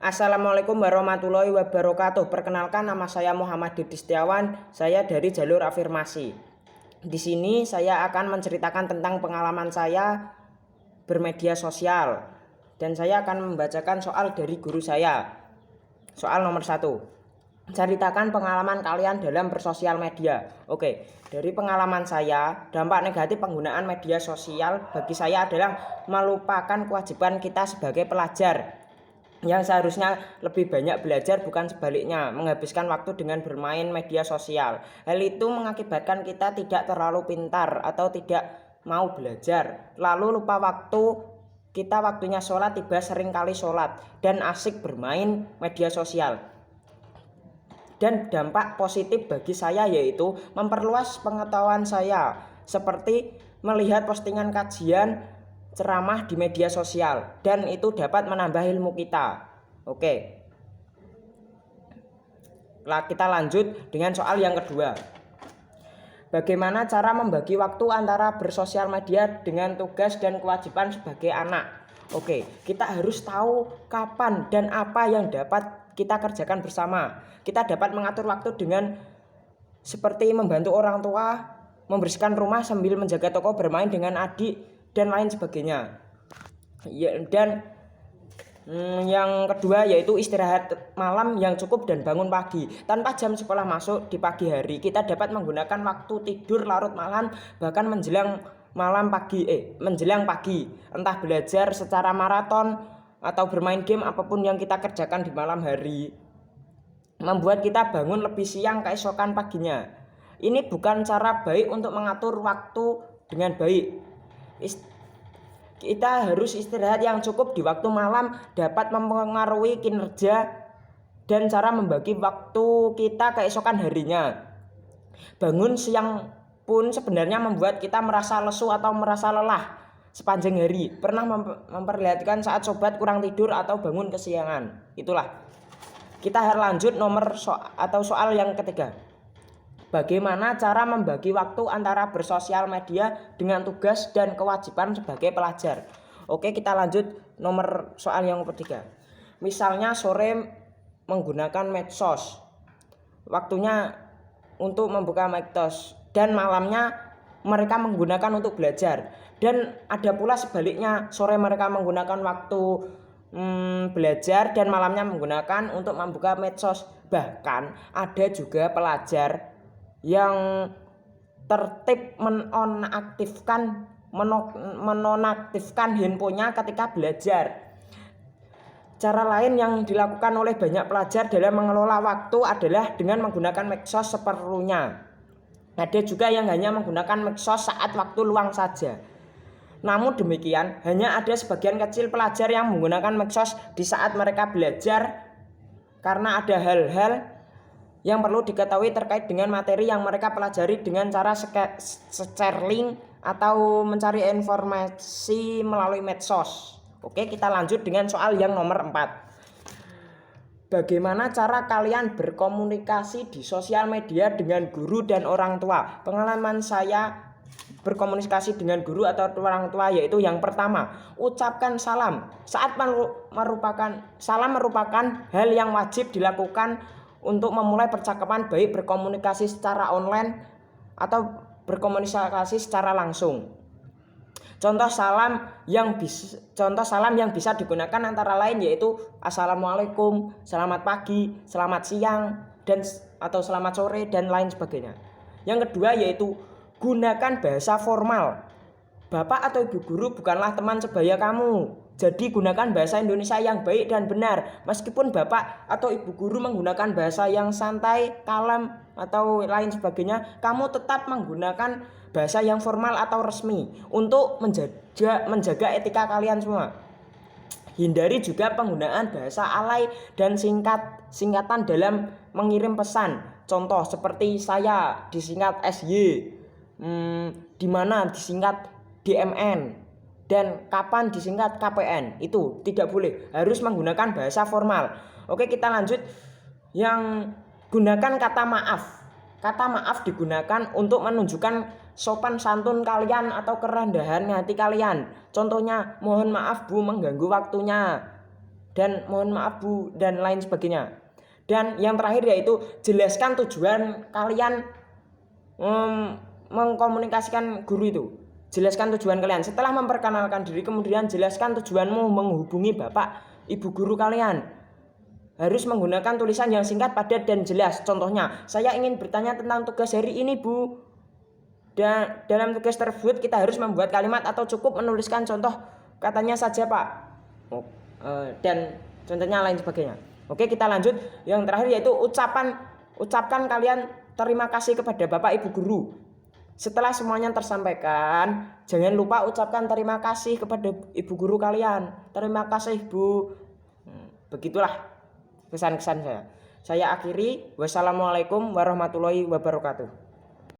Assalamualaikum warahmatullahi wabarakatuh. Perkenalkan, nama saya Muhammad Didi Setiawan. Saya dari jalur afirmasi. Di sini saya akan menceritakan tentang pengalaman saya bermedia sosial. Dan saya akan membacakan soal dari guru saya. Soal nomor 1. Ceritakan pengalaman kalian dalam bersosial media. Oke, dari pengalaman saya, dampak negatif penggunaan media sosial bagi saya adalah melupakan kewajiban kita sebagai pelajar yang seharusnya lebih banyak belajar, bukan sebaliknya menghabiskan waktu dengan bermain media sosial. Hal itu mengakibatkan kita tidak terlalu pintar atau tidak mau belajar, lalu lupa waktu kita, waktunya sholat tiba sering kali sholat dan asik bermain media sosial. Dan dampak positif bagi saya yaitu memperluas pengetahuan saya, seperti melihat postingan kajian ceramah di media sosial, dan itu dapat menambah ilmu kita. Oke, kita lanjut dengan soal yang kedua. Bagaimana cara membagi waktu antara bersosial media dengan tugas dan kewajiban sebagai anak? Oke, kita harus tahu kapan dan apa yang dapat kita kerjakan bersama. Kita dapat mengatur waktu dengan seperti membantu orang tua, membersihkan rumah sambil menjaga toko, bermain dengan adik, dan lain sebagainya. Dan yang kedua yaitu istirahat malam yang cukup dan bangun pagi. Tanpa jam sekolah masuk di pagi hari, kita dapat menggunakan waktu tidur larut malam bahkan menjelang pagi, entah belajar secara maraton atau bermain game, apapun yang kita kerjakan di malam hari membuat kita bangun lebih siang keesokan paginya. Ini bukan cara baik untuk mengatur waktu dengan baik. Kita harus istirahat yang cukup di waktu malam dapat mempengaruhi kinerja dan cara membagi waktu kita keesokan harinya. Bangun siang pun sebenarnya membuat kita merasa lesu atau merasa lelah sepanjang hari. Pernah memperlihatkan saat sobat kurang tidur atau bangun kesiangan. Itulah. Kita harus lanjut soal yang ketiga. Bagaimana cara membagi waktu antara bersosial media dengan tugas dan kewajiban sebagai pelajar? Oke, kita lanjut soal yang ketiga. Misalnya sore menggunakan medsos, waktunya untuk membuka medsos, dan malamnya mereka menggunakan untuk belajar. Dan ada pula sebaliknya, sore mereka menggunakan waktu belajar dan malamnya menggunakan untuk membuka medsos. Bahkan ada juga pelajar yang tertib menonaktifkan handphonenya ketika belajar. Cara lain yang dilakukan oleh banyak pelajar dalam mengelola waktu adalah dengan menggunakan medsos seperlunya. Ada juga yang hanya menggunakan medsos saat waktu luang saja. Namun demikian, hanya ada sebagian kecil pelajar yang menggunakan medsos di saat mereka belajar karena ada hal-hal yang perlu diketahui terkait dengan materi yang mereka pelajari dengan cara share link atau mencari informasi melalui medsos. Oke, kita lanjut dengan soal yang nomor 4. Bagaimana cara kalian berkomunikasi di sosial media dengan guru dan orang tua? Pengalaman saya berkomunikasi dengan guru atau orang tua yaitu yang pertama, ucapkan salam. Salam merupakan hal yang wajib dilakukan untuk memulai percakapan, baik berkomunikasi secara online atau berkomunikasi secara langsung. Contoh salam yang bisa digunakan antara lain yaitu Assalamualaikum, selamat pagi, selamat siang, atau selamat sore, dan lain sebagainya. Yang kedua yaitu gunakan bahasa formal. Bapak atau ibu guru bukanlah teman sebaya kamu. Jadi gunakan bahasa Indonesia yang baik dan benar. Meskipun bapak atau ibu guru menggunakan bahasa yang santai, kalem, atau lain sebagainya, kamu tetap menggunakan bahasa yang formal atau resmi untuk menjaga etika kalian semua. Hindari juga penggunaan bahasa alay dan singkatan dalam mengirim pesan. Contoh seperti saya disingkat SY, dimana disingkat DMN, dan kapan disingkat KPN. Itu tidak boleh, harus menggunakan bahasa formal. Oke, kita lanjut. Yang gunakan kata maaf. Kata maaf digunakan untuk menunjukkan sopan santun kalian atau kerendahan hati kalian. Contohnya, mohon maaf Bu mengganggu waktunya. dan mohon maaf Bu dan lain sebagainya. Dan yang terakhir yaitu jelaskan tujuan kalian mengkomunikasikan guru itu. Jelaskan tujuan kalian. Setelah memperkenalkan diri, kemudian jelaskan tujuanmu menghubungi Bapak Ibu guru kalian. Harus menggunakan tulisan yang singkat, padat, dan jelas. Contohnya, saya ingin bertanya tentang tugas hari ini, Bu. Dan dalam tugas tersebut kita harus membuat kalimat atau cukup menuliskan contoh katanya saja, Pak. Dan contohnya lain sebagainya. Oke, kita lanjut. Yang terakhir yaitu ucapkan kalian terima kasih kepada Bapak Ibu guru. Setelah semuanya tersampaikan, jangan lupa ucapkan terima kasih kepada ibu guru kalian. Terima kasih, Bu. Begitulah kesan-kesan saya. Saya akhiri. Wassalamualaikum warahmatullahi wabarakatuh.